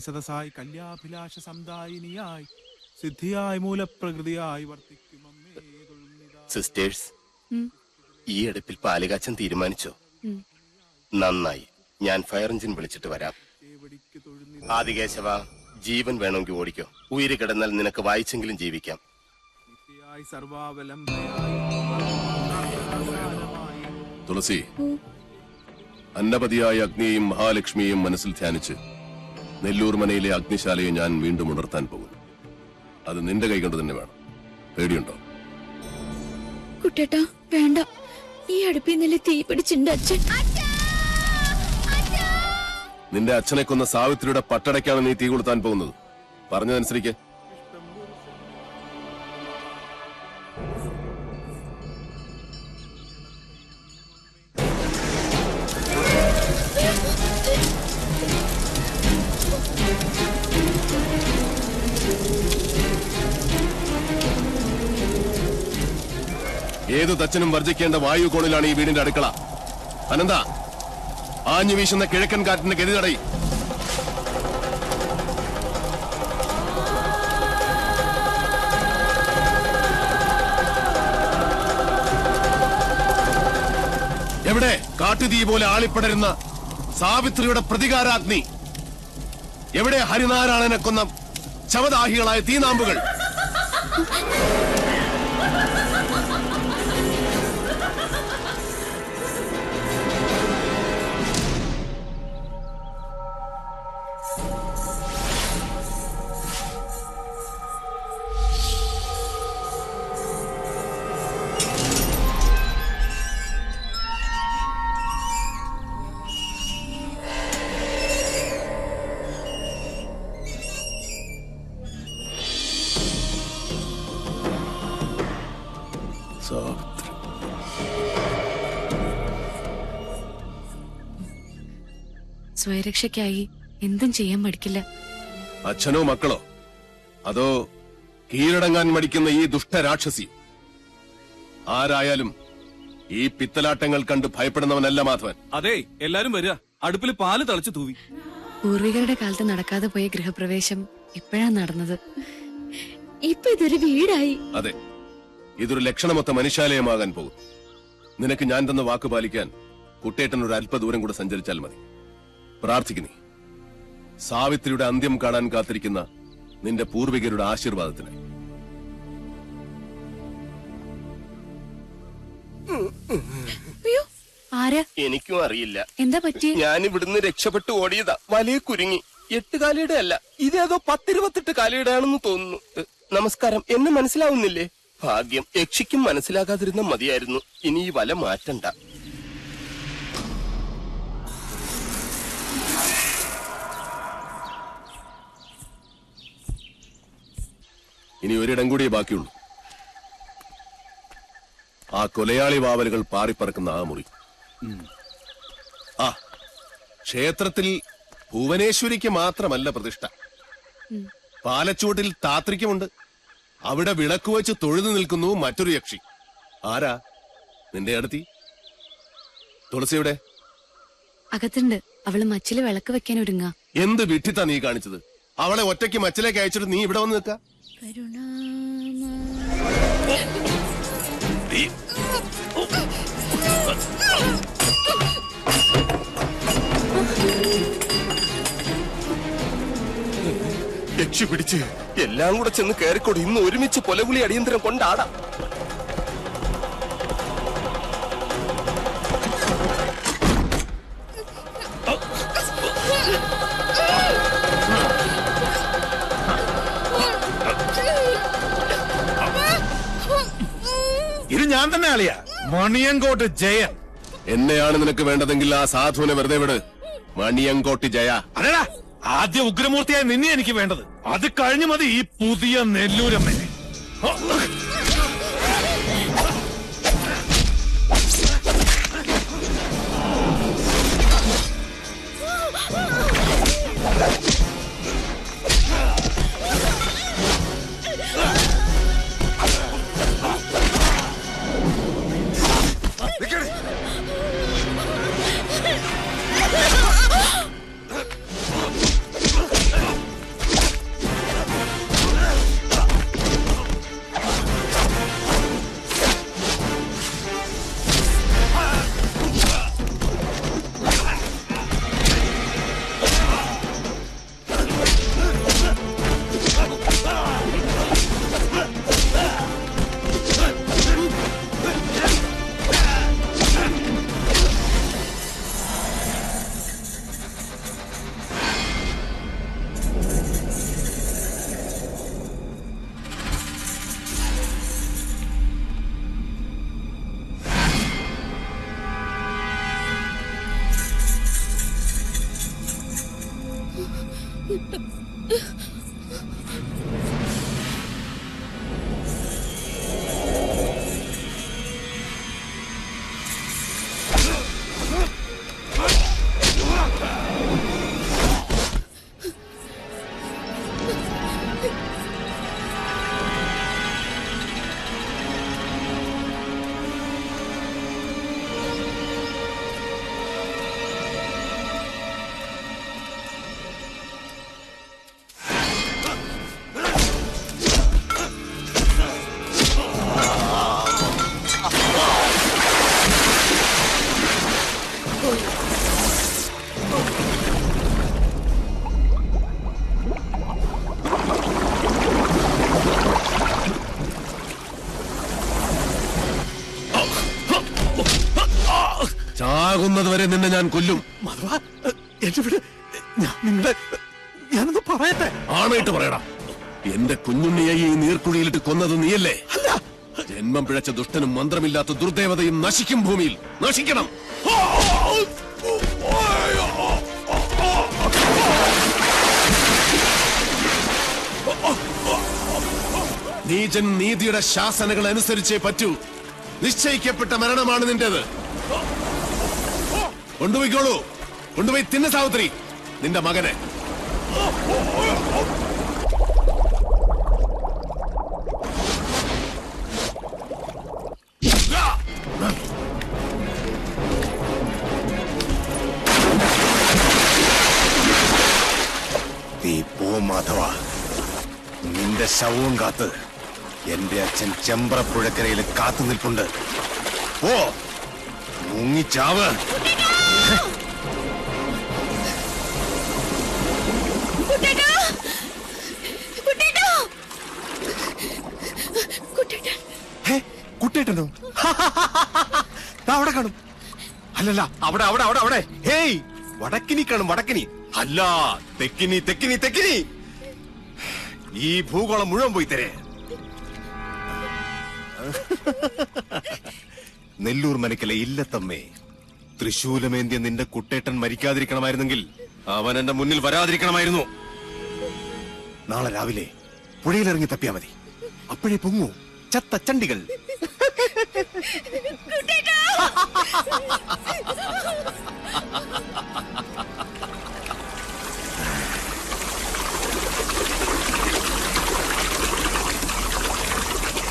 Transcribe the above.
സദസായി കല്യാഭിലാഷ സംദായിനിയായി സിദ്ധിയായി മൂലപ്രകൃതിയായി വർത്തിക്കും. Sisters, ഈ അടുപ്പിൽ പാലുകാച്ചൻ തീരുമാനിച്ചോ? നന്നായി, ഞാൻ ഫയർ എഞ്ചിൻ വിളിച്ചിട്ട് വരാം. ആദികേശവ, ജീവൻ വേണമെങ്കിൽ ഓടിക്കോ. ഉയിര് കിടന്നാൽ നിനക്ക് വായിച്ചെങ്കിലും ജീവിക്കാം. തുളസി, അന്നപതിയായ അഗ്നിയെയും മഹാലക്ഷ്മിയെയും മനസ്സിൽ ധ്യാനിച്ച് നെല്ലൂർ മനയിലെ അഗ്നിശാലയെ ഞാൻ വീണ്ടും ഉണർത്താൻ പോകുന്നു. അത് നിന്റെ കൈകൊണ്ട് തന്നെ വേണം. പേടിയുണ്ടോ? കുട്ടേട്ടാ, വേണ്ട. ഈ അടുപ്പിൽ നല്ല തീ പിടിച്ചിട്ടുണ്ട് അച്ഛൻ. നിന്റെ അച്ഛനെ കൊന്ന സാവിത്രിയുടെ പട്ടടയ്ക്കാണ് നീ തീ കൊളുത്താൻ പോകുന്നത്. പറഞ്ഞതനുസരിക്ക്. ഏതു തച്ചനും വർജിക്കേണ്ട വായു കോണിലാണ് ഈ വീടിന്റെ അടുക്കള. അനന്ത, ആഞ്ഞു വീശുന്ന കിഴക്കൻ കാറ്റിന്റെ ഗതി തടയി. എവിടെ കാട്ടുതീ പോലെ ആളിപ്പടരുന്ന സാവിത്രിയുടെ പ്രതികാരാഗ്നി? എവിടെ ഹരിനാരായണനെ കൊന്ന ശവദാഹികളായ തീനാമ്പുകൾ? സ്വയരക്ഷയ്ക്കായി എന്തും ചെയ്യാൻ മടിക്കില്ല. അച്ഛനോ മക്കളോ, അതോ കീഴടങ്ങാൻ മടിക്കുന്ന ഈ ദുഷ്ടരാക്ഷസി? ആരായാലും ഈ പിത്തലാട്ടങ്ങൾ കണ്ട് ഭയപ്പെടുന്നവനല്ല മാധവൻ. അതെ, എല്ലാരും വരിക. അടുപ്പിൽ പാല് തളിച്ചു തൂവി. പൂർവികരുടെ കാലത്ത് നടക്കാതെ പോയ ഗൃഹപ്രവേശം ഇപ്പോഴാണ് നടന്നത്. ഇപ്പൊ ഇതൊരു വീടായി. അതെ, ഇതൊരു ലക്ഷണമൊത്ത മനുഷ്യാലയമാകാൻ പോകും. നിനക്ക് ഞാൻ തന്ന വാക്ക് പാലിക്കാൻ കുട്ടേട്ടൻ ഒരു അല്പദൂരം കൂടെ സഞ്ചരിച്ചാൽ മതി. പ്രാർത്ഥിക്കുന്നേ, സാവിത്രിയുടെ അന്ത്യം കാണാൻ കാത്തിരിക്കുന്ന നിന്റെ പൂർവികരുടെ ആശീർവാദത്തിനായി. എനിക്കും അറിയില്ല എന്താ പറ്റി. ഞാൻ ഇവിടുന്ന് രക്ഷപ്പെട്ടു ഓടിയതാ. വലിയ കുരുങ്ങി. 8 കാലയുടെ അല്ല, ഇതേതോ 10-28 കാലയുടെ ആണെന്ന് തോന്നുന്നു. നമസ്കാരം. എന്നെ മനസ്സിലാവുന്നില്ലേ? ഭാഗ്യം, യക്ഷിക്കും മനസ്സിലാകാതിരുന്ന മതിയായിരുന്നു. ഇനി ഈ വല മാറ്റണ്ട. ഇനി ഒരിടം കൂടിയേ ബാക്കിയുള്ളൂ. ആ കൊലയാളി വാവലുകൾ പാറിപ്പറക്കുന്ന ആ മുറി. ആ ക്ഷേത്രത്തിൽ ഭുവനേശ്വരിക്ക് മാത്രമല്ല പ്രതിഷ്ഠ. പാലച്ചൂട്ടിൽ താത്രിക്കുമുണ്ട്. അവിടെ വിളക്ക് വെച്ച് തൊഴുതു നിൽക്കുന്നു മറ്റൊരു യക്ഷി. ആരാ? നിന്റെ അടുത്തി തുളസിയുടെ അകത്തുണ്ട്. അവള് മച്ചില് വിളക്ക് വെക്കാൻ ഒരുങ്ങ. എന്ത് വിട്ടിത്താ നീ കാണിച്ചത്? അവളെ ഒറ്റയ്ക്ക് മച്ചിലേക്ക് അയച്ചിട്ട് നീ ഇവിടെ വന്ന് നിൽക്ക. യക്ഷി പിടിച്ച് എല്ലാം കൂടെ ചെന്ന് കയറിക്കൊടു. ഇന്ന് ഒരുമിച്ച് കൊലവിളി അടിയന്തരം കൊണ്ടാടാം. ഇത് ഞാൻ തന്നെ അളിയാ, മണിയങ്കോട്ട് ജയൻ. എന്നെയാണ് നിനക്ക് വേണ്ടതെങ്കിൽ ആ സാധുവിനെ വെറുതെ വിട്. മണിയങ്കോട്ട് ജയ. അതെടാ, ആദ്യ ഉഗ്രമൂർത്തിയായി നിന്നെ എനിക്ക് വേണ്ടത്. അത് കഴിഞ്ഞു മതി ഈ പുതിയ നെല്ലൂരമ്മനെ. ചാകുന്നത് വരെ നിന്നെ ഞാൻ കൊല്ലും. ഞാനൊന്ന് പറയട്ടെ. ആണായിട്ട് പറയടാ. എന്റെ കുഞ്ഞുണ്ണിയെ ഈ നീർക്കുഴിയിലിട്ട് കൊന്നത് നീയല്ലേ? ജന്മം പിഴച്ച ദുഷ്ടനും മന്ത്രമില്ലാത്ത ദുർദേവതയും നശിക്കും. ഭൂമിയിൽ നശിക്കണം. നീചൻ നീതിയുടെ ശാസനകൾ അനുസരിച്ചേ പറ്റൂ. നിശ്ചയിക്കപ്പെട്ട മരണമാണ് നിന്റേത്. കൊണ്ടുപോയിക്കോളൂ. കൊണ്ടുപോയി തിന്ന സാവിത്രി നിന്റെ മകനെ. നീ പോ മാധവ. നിന്റെ ശവവും കാത്ത് എന്റെ അച്ഛൻ ചെമ്പ്രപ്പുഴക്കരയിൽ കാത്തു നിൽപ്പുണ്ട്. പോ, മുങ്ങിച്ചാവ്. കുട്ടേട്ടനോ? അവിടെ കാണും. അല്ലല്ല, അവിടെ അവിടെ അവിടെ അവിടെ. ഹേയ്, വടക്കിനി കാണും. വടക്കിനി അല്ല, തെക്കിനി തെക്കിനി തെക്കിനി. ഈ ഭൂഗോളം മുഴുവൻ പോയി തരേ. നെല്ലൂർ മനക്കലെ ഇല്ലത്തമ്മേ, തൃശൂലമേന്തിയ നിന്റെ കുട്ടേട്ടൻ മരിക്കാതിരിക്കണമായിരുന്നെങ്കിൽ അവൻ എന്റെ മുന്നിൽ വരാതിരിക്കണമായിരുന്നു. നാളെ രാവിലെ പുഴയിലിറങ്ങി തപ്പിയാ മതി. അപ്പോഴേ പൊങ്ങൂ ചത്ത ചണ്ടികൾ.